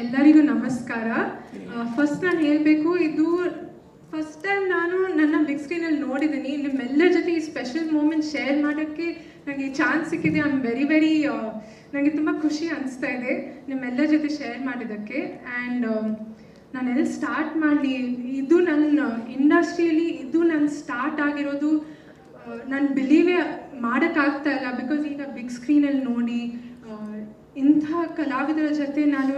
ಎಲ್ಲರಿಗೂ ನಮಸ್ಕಾರ. ಫಸ್ಟ್ ನಾನು ಹೇಳಬೇಕು, ಇದು ಫಸ್ಟ್ ಟೈಮ್ ನಾನು ನನ್ನ ಬಿಗ್ ಸ್ಕ್ರೀನಲ್ಲಿ ನೋಡಿದ್ದೀನಿ. ನಿಮ್ಮೆಲ್ಲರ ಜೊತೆ ಈ ಸ್ಪೆಷಲ್ ಮೂಮೆಂಟ್ ಶೇರ್ ಮಾಡೋಕ್ಕೆ ನನಗೆ ಚಾನ್ಸ್ ಸಿಕ್ಕಿದೆ. ಐ ಆಮ್ ವೆರಿ ನನಗೆ ತುಂಬ ಖುಷಿ ಅನಿಸ್ತಾ ಇದೆ ನಿಮ್ಮೆಲ್ಲರ ಜೊತೆ ಶೇರ್ ಮಾಡಿದ್ದಕ್ಕೆ. ಆ್ಯಂಡ್ ನಾನು ಎಲ್ಲಿ ಸ್ಟಾರ್ಟ್ ಮಾಡಲಿ, ಇದು ನನ್ನ ಇಂಡಸ್ಟ್ರಿಯಲ್ಲಿ ಇದು ನನ್ನ ಸ್ಟಾರ್ಟ್ ಆಗಿರೋದು ನಾನು ಬಿಲೀವೇ ಮಾಡೋಕ್ಕಾಗ್ತಾ ಇಲ್ಲ. ಬಿಕಾಸ್ ಈಗ ಬಿಗ್ ಸ್ಕ್ರೀನಲ್ಲಿ ನೋಡಿ ಇಂಥ ಕಲಾವಿದರ ಜೊತೆ ನಾನು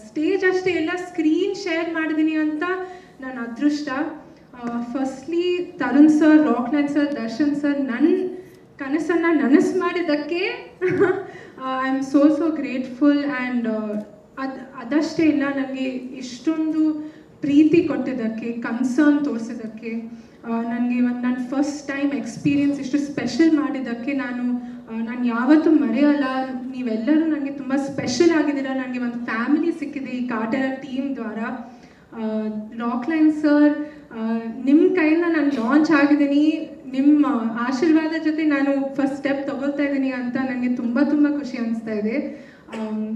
ಸ್ಟೇಜ್ ಅಷ್ಟೇ ಎಲ್ಲ ಸ್ಕ್ರೀನ್ ಶೇರ್ ಮಾಡಿದ್ದೀನಿ ಅಂತ ನನ್ನ ಅದೃಷ್ಟ. Firstly Tarun sir, Rockline sir, Darshan sir ನನ್ನ ಕನಸನ್ನು ನನಸು ಮಾಡಿದ್ದಕ್ಕೆ I am so grateful. And ಅದಷ್ಟೇ ಇಲ್ಲ, ನನಗೆ ಇಷ್ಟೊಂದು ಪ್ರೀತಿ ಕೊಟ್ಟಿದ್ದಕ್ಕೆ, ಕನ್ಸರ್ನ್ ತೋರಿಸಿದ್ದಕ್ಕೆ, ನನಗೆ ಒಂದು ನನ್ನ ಫಸ್ಟ್ ಟೈಮ್ ಎಕ್ಸ್ಪೀರಿಯನ್ಸ್ ಇಷ್ಟು ಸ್ಪೆಷಲ್ ಮಾಡಿದ್ದಕ್ಕೆ ನಾನು ಯಾವತ್ತೂ ಮರೆಯಲ್ಲ. ನೀವೆಲ್ಲರೂ ನನಗೆ ತುಂಬ ಸ್ಪೆಷಲ್ ಆಗಿದ್ದೀರಾ. ನನಗೆ ಒಂದು ಫ್ಯಾಮಿಲಿ ಸಿಕ್ಕಿದೆ ಈ ಕಾಟರ ಟೀಮ್ ದ್ವಾರ. ರಾಕ್ಲೈನ್ ಸರ್, ನಿಮ್ಮ ಕೈಯಿಂದ ನಾನು ಲಾಂಚ್ ಆಗಿದ್ದೀನಿ. ನಿಮ್ಮ ಆಶೀರ್ವಾದ ಜೊತೆ ನಾನು ಫಸ್ಟ್ ಸ್ಟೆಪ್ ತೊಗೊಳ್ತಾ ಇದ್ದೀನಿ ಅಂತ ನನಗೆ ತುಂಬ ಖುಷಿ ಅನಿಸ್ತಾ ಇದೆ.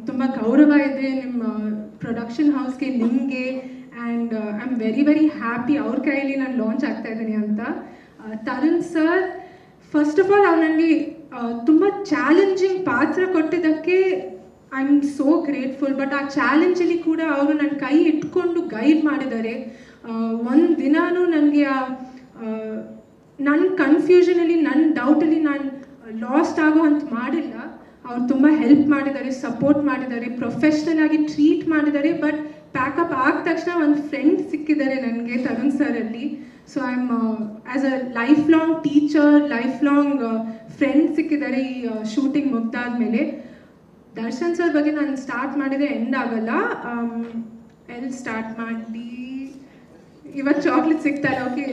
ತುಂಬ ಗೌರವ ಇದೆ ನಿಮ್ಮ ಪ್ರೊಡಕ್ಷನ್ ಹೌಸ್ಗೆ, ನಿಮಗೆ. And I am very happy ಅವ್ರ ಕೈಯಲ್ಲಿ ನಾನು ಲಾಂಚ್ ಆಗ್ತಾ ಇದ್ದೀನಿ ಅಂತ. Tarun sir, first of all ಅವ್ರು ನನಗೆ ತುಂಬ ಚಾಲೆಂಜಿಂಗ್ ಪಾತ್ರ ಕೊಟ್ಟಿದ್ದಕ್ಕೆ I am so grateful. But ಆ ಚಾಲೆಂಜಲ್ಲಿ ಕೂಡ ಅವರು ನನ್ನ ಕೈ ಇಟ್ಕೊಂಡು ಗೈಡ್ ಮಾಡಿದ್ದಾರೆ. ಒಂದು ದಿನಾನೂ ನನಗೆ ನನ್ನ ಕನ್ಫ್ಯೂಷನಲ್ಲಿ, ನನ್ನ ಡೌಟಲ್ಲಿ ನಾನು ಲಾಸ್ಟ್ ಆಗೋ ಅಂತ ಮಾಡಿಲ್ಲ. ಅವ್ರು ತುಂಬ ಹೆಲ್ಪ್ ಮಾಡಿದ್ದಾರೆ, ಸಪೋರ್ಟ್ ಮಾಡಿದ್ದಾರೆ, ಪ್ರೊಫೆಷ್ನಲ್ ಆಗಿ ಟ್ರೀಟ್ ಮಾಡಿದ್ದಾರೆ. ಬಟ್ ಪ್ಯಾಕಪ್ ಆದ ತಕ್ಷಣ ಒಂದು ಫ್ರೆಂಡ್ ಸಿಕ್ಕಿದ್ದಾರೆ ನನಗೆ ತರುಣ್ ಸರಲ್ಲಿ. So I am as a life long teacher, life long friend ಸಿಕ್ಕಿದ್ದಾರೆ ಈ ಶೂಟಿಂಗ್ ಮುಗ್ದಾದ್ಮೇಲೆ. ದರ್ಶನ್ ಸರ್ ಬಗ್ಗೆ ನಾನು ಸ್ಟಾರ್ಟ್ ಮಾಡಿದರೆ ಎಂಡ್ ಆಗಲ್ಲ. ಎಲ್ಲಿ ಸ್ಟಾರ್ಟ್ ಮಾಡಲಿ, ಇವತ್ತು ಚಾಕ್ಲೇಟ್ ಸಿಗ್ತಾರೆ, ಓಕೆ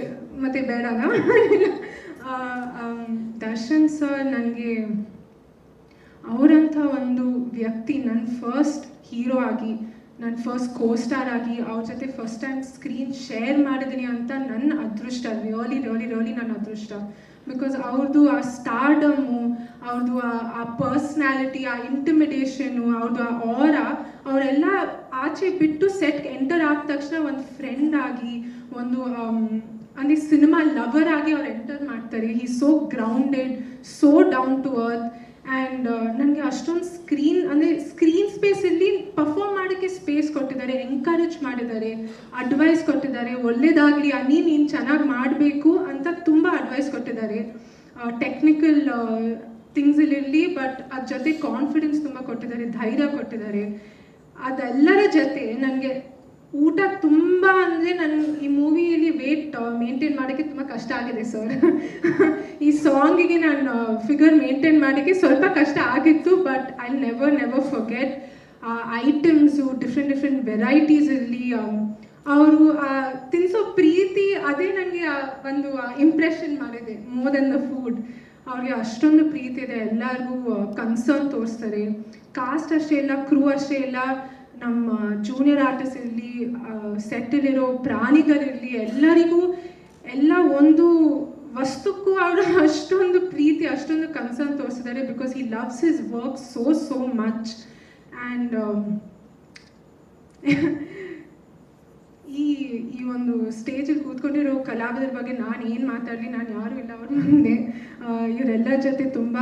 ಮತ್ತೆ ಬೇಡನಾ? ದರ್ಶನ್ ಸರ್ ನನಗೆ ಅವರಂಥ ಒಂದು ವ್ಯಕ್ತಿ, ನನ್ನ ಫಸ್ಟ್ ಹೀರೋ ಆಗಿ, ನನ್ನ ಫಸ್ಟ್ ಕೋ ಸ್ಟಾರ್ ಆಗಿ ಅವ್ರ ಜೊತೆ ಫಸ್ಟ್ ಟೈಮ್ ಸ್ಕ್ರೀನ್ ಶೇರ್ ಮಾಡಿದ್ದೀನಿ ಅಂತ ನನ್ನ ಅದೃಷ್ಟ. ರಿಯಲಿ ನನ್ನ ಅದೃಷ್ಟ. ಬಿಕಾಸ್ ಅವ್ರದ್ದು ಆ ಸ್ಟಾರ್ಡಮು, ಅವ್ರದ್ದು ಆ ಪರ್ಸ್ನಾಲಿಟಿ, ಆ ಇಂಟಿಮಿಡೇಷನು, ಅವ್ರದ್ದು ಆ ಆರಾ, ಅವರೆಲ್ಲ ಆಚೆ ಬಿಟ್ಟು ಸೆಟ್ ಎಂಟರ್ ಆದ ತಕ್ಷಣ ಒಂದು ಫ್ರೆಂಡ್ ಆಗಿ, ಒಂದು ಅಂದರೆ ಸಿನಿಮಾ ಲವರ್ ಆಗಿ ಅವ್ರು ಎಂಟರ್ ಮಾಡ್ತಾರೆ. He so grounded, so down to earth. And ನನಗೆ ಅಷ್ಟೊಂದು ಸ್ಕ್ರೀನ್ ಸ್ಪೇಸಲ್ಲಿ ಪರ್ಫಾರ್ಮ್ ಮಾಡೋಕ್ಕೆ ಸ್ಪೇಸ್ ಕೊಟ್ಟಿದ್ದಾರೆ, ಎಂಕರೇಜ್ ಮಾಡಿದ್ದಾರೆ, ಅಡ್ವೈಸ್ ಕೊಟ್ಟಿದ್ದಾರೆ. ಒಳ್ಳೇದಾಗಲಿ ನೀನು ಚೆನ್ನಾಗಿ ಮಾಡಬೇಕು ಅಂತ ತುಂಬ ಅಡ್ವೈಸ್ ಕೊಟ್ಟಿದ್ದಾರೆ. ಟೆಕ್ನಿಕಲ್ ಥಿಂಗ್ಸಲ್ಲಿರಲಿ, ಬಟ್ ಅದ್ರ ಜೊತೆ ಕಾನ್ಫಿಡೆನ್ಸ್ ತುಂಬ ಕೊಟ್ಟಿದ್ದಾರೆ, ಧೈರ್ಯ ಕೊಟ್ಟಿದ್ದಾರೆ. ಅದೆಲ್ಲರ ಜೊತೆ ನನಗೆ ಊಟ ತುಂಬ ಅಂದರೆ ನನ್ನ ಈ ಮೂವಿಯಲ್ಲಿ ವೇಟ್ ಮೇಂಟೈನ್ ಮಾಡೋಕ್ಕೆ ತುಂಬ ಕಷ್ಟ ಆಗಿದೆ ಸರ್. ಈ ಸಾಂಗಿಗೆ ನಾನು ಫಿಗರ್ ಮೇಂಟೈನ್ ಮಾಡೋಕ್ಕೆ ಸ್ವಲ್ಪ ಕಷ್ಟ ಆಗಿತ್ತು. But I never forget items, different varieties ಇರಲಿ, ಅವರು ತಿನ್ನಿಸೋ ಪ್ರೀತಿ, ಅದೇ ನನಗೆ ಒಂದು ಇಂಪ್ರೆಷನ್ ಮಾಡಿದೆ ಮೋರ್ ದೆನ್ ದ ಫುಡ್. ಅವ್ರಿಗೆ ಅಷ್ಟೊಂದು ಪ್ರೀತಿ ಇದೆ, ಎಲ್ಲರಿಗೂ ಕನ್ಸರ್ನ್ ತೋರಿಸ್ತಾರೆ. ಕಾಸ್ಟ್ ಅಷ್ಟೇ ಇಲ್ಲ, ಕ್ರೂ ಅಷ್ಟೇ ಇಲ್ಲ, ನಮ್ಮ ಜೂನಿಯರ್ ಆರ್ಟಿಸ್ಟ್ ಇರಲಿ, ಸೆಟ್ಟಲ್ಲಿರೋ ಪ್ರಾಣಿಗಳಿರಲಿ, ಎಲ್ಲರಿಗೂ ಎಲ್ಲ ಒಂದು ವಸ್ತುಕ್ಕೂ ಅವರು ಅಷ್ಟೊಂದು ಪ್ರೀತಿ, ಅಷ್ಟೊಂದು ಕನ್ಸರ್ನ್ ತೋರಿಸಿದ್ದಾರೆ. Because he loves his work so much. And ಈ ಒಂದು ಸ್ಟೇಜಲ್ಲಿ ಕೂತ್ಕೊಂಡಿರೋ ಕಲಾವಿದರ ಬಗ್ಗೆ ನಾನು ಏನು ಮಾತಾಡಲಿ, ನಾನು ಯಾರೂ ಇಲ್ಲ ಅವ್ರ ಮುಂದೆ. ಇವರೆಲ್ಲರ ಜೊತೆ ತುಂಬ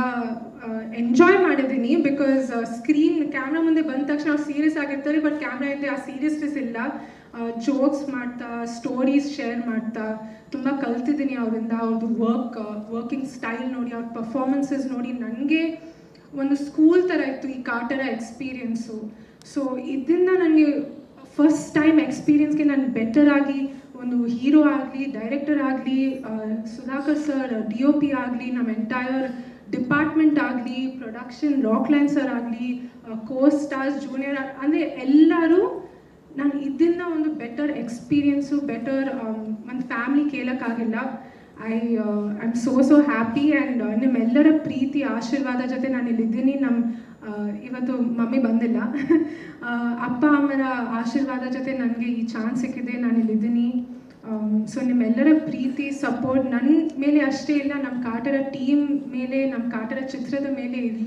ಎಂಜಾಯ್ ಮಾಡಿದ್ದೀನಿ. ಬಿಕಾಸ್ ಸ್ಕ್ರೀನ್ ಕ್ಯಾಮ್ರಾ ಮುಂದೆ ಬಂದ ತಕ್ಷಣ ಅವ್ರು ಸೀರಿಯಸ್ ಆಗಿರ್ತಾರೆ, ಬಟ್ ಕ್ಯಾಮ್ರಾ ಹಿಂದೆ ಆ ಸೀರಿಯಸ್ನೆಸ್ ಇಲ್ಲ. ಜೋಕ್ಸ್ ಮಾಡ್ತಾ, ಸ್ಟೋರೀಸ್ ಶೇರ್ ಮಾಡ್ತಾ ತುಂಬ ಕಲ್ತಿದ್ದೀನಿ ಅವರಿಂದ. ಅವ್ರದ್ದು ವರ್ಕಿಂಗ್ ಸ್ಟೈಲ್ ನೋಡಿ, ಅವ್ರ ಪರ್ಫಾರ್ಮೆನ್ಸಸ್ ನೋಡಿ ನನಗೆ ಒಂದು ಸ್ಕೂಲ್ ಥರ ಇತ್ತು ಈ ಕಾಟರ ಎಕ್ಸ್ಪೀರಿಯನ್ಸು. ಸೊ ಇದರಿಂದ ನನಗೆ ಫಸ್ಟ್ ಟೈಮ್ ಎಕ್ಸ್ಪೀರಿಯನ್ಸ್ಗೆ ನಾನು ಬೆಟರ್ ಆಗಿ ಒಂದು ಹೀರೋ ಆಗಲಿ, ಡೈರೆಕ್ಟರ್ ಆಗಲಿ, ಸುಧಾಕರ್ ಸರ್ DOP ಆಗಲಿ, ನಮ್ಮ ಎಂಟೈರ್ ಡಿಪಾರ್ಟ್ಮೆಂಟ್ ಆಗಲಿ, ಪ್ರೊಡಕ್ಷನ್ ರಾಕ್ಲೈನ್ ಸರ್ ಆಗಲಿ, ಕೋ ಸ್ಟಾರ್ಸ್, ಜೂನಿಯರ್ ಅಂದರೆ ಎಲ್ಲರೂ ನಾನು ಇದನ್ನು ಒಂದು ಬೆಟರ್ ಎಕ್ಸ್ಪೀರಿಯನ್ಸು, ಬೆಟರ್ ಒಂದು ಫ್ಯಾಮಿಲಿ ಕೇಳೋಕ್ಕಾಗಿಲ್ಲ. I am so happy. And ನಿಮ್ಮೆಲ್ಲರ ಪ್ರೀತಿ, ಆಶೀರ್ವಾದ ಜೊತೆ ನಾನು ಇಲ್ಲಿದ್ದೀನಿ. ಇವತ್ತು ಮಮ್ಮಿ ಬಂದಿಲ್ಲ, ಅಪ್ಪ ಅಮ್ಮರ ಆಶೀರ್ವಾದ ಜೊತೆ ನನಗೆ ಈ ಚಾನ್ಸ್ ಸಿಕ್ಕಿದೆ, ನಾನು ಇಲ್ಲಿದ್ದೀನಿ. ಸೊ ನಿಮ್ಮೆಲ್ಲರ ಪ್ರೀತಿ, ಸಪೋರ್ಟ್ ನನ್ನ ಮೇಲೆ ಅಷ್ಟೇ ಇಲ್ಲ, ನಮ್ಮ ಕಾಟರ ಟೀಮ್ ಮೇಲೆ, ನಮ್ಮ ಕಾಟರ ಚಿತ್ರದ ಮೇಲೆ ಇರಲಿ.